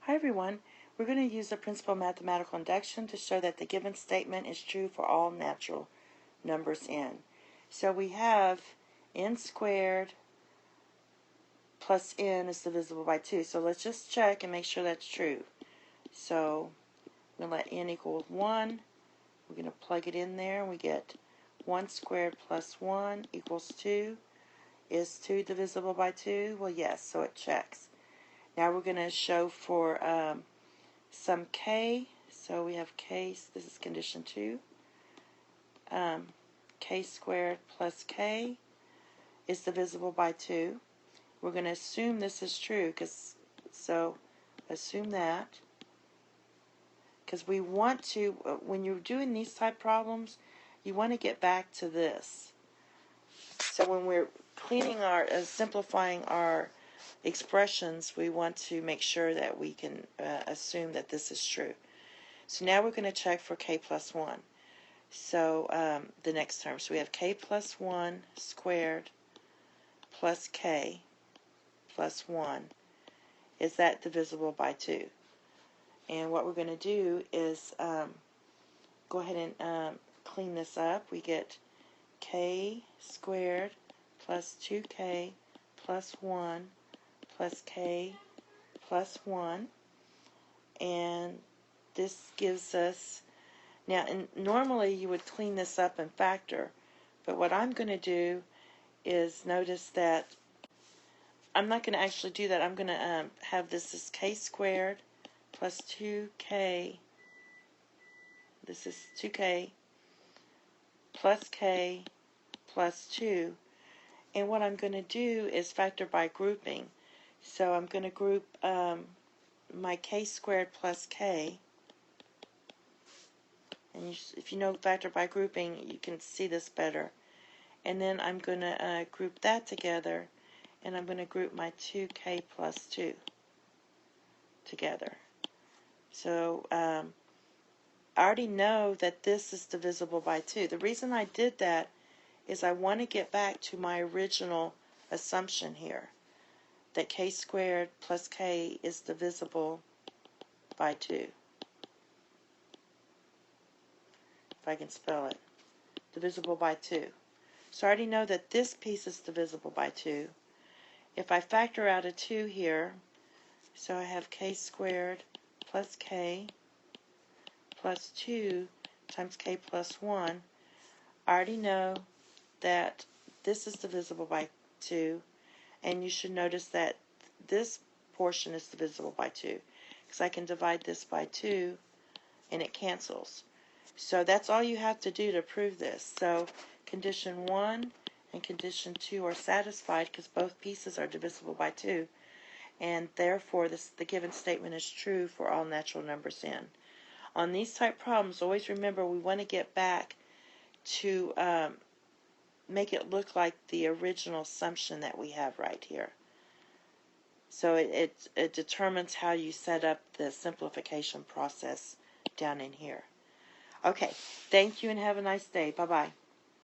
Hi everyone, we're going to use the principle of mathematical induction to show that the given statement is true for all natural numbers n. So we have n squared plus n is divisible by 2. So let's just check and make sure that's true. So we're going to let n equal 1. We're going to plug it in there and we get 1 squared plus 1 equals 2. Is 2 divisible by 2? Well, yes, so it checks. Now we're going to show for some k. So we have k, this is condition 2. K squared plus k is divisible by 2. We're going to assume this is true, so assume that. Because we want to, when you're doing these type problems, you want to get back to this. So when we're cleaning our, simplifying our expressions, we want to make sure that we can assume that this is true. So now we're going to check for k plus 1. So the next term. So we have k plus 1 squared plus k plus 1. Is that divisible by 2? And what we're going to do is go ahead and clean this up. We get k squared plus 2k plus 1 plus k plus 1. And this gives us, now and normally you would clean this up and factor, but what I'm going to do is notice that I'm not going to actually do that. I'm going to have this as k squared plus 2k, this is 2k plus k plus 2. And what I'm going to do is factor by grouping. So I'm going to group my k squared plus k. And if you know factor by grouping, you can see this better. And then I'm going to group that together, and I'm going to group my 2k plus 2 together. So I already know that this is divisible by 2. The reason I did that is I want to get back to my original assumption here, that k squared plus k is divisible by 2. If I can spell it. Divisible by 2. So I already know that this piece is divisible by 2. If I factor out a 2 here, so I have k squared plus k plus 2 times k plus 1, I already know that this is divisible by 2, and you should notice that this portion is divisible by 2, because I can divide this by 2 and it cancels. So that's all you have to do to prove this. So condition 1 and condition 2 are satisfied because both pieces are divisible by 2, and therefore the given statement is true for all natural numbers n. On these type problems, always remember we want to get back to make it look like the original assumption that we have right here. So it determines how you set up the simplification process down in here. Okay, thank you and have a nice day. Bye-bye.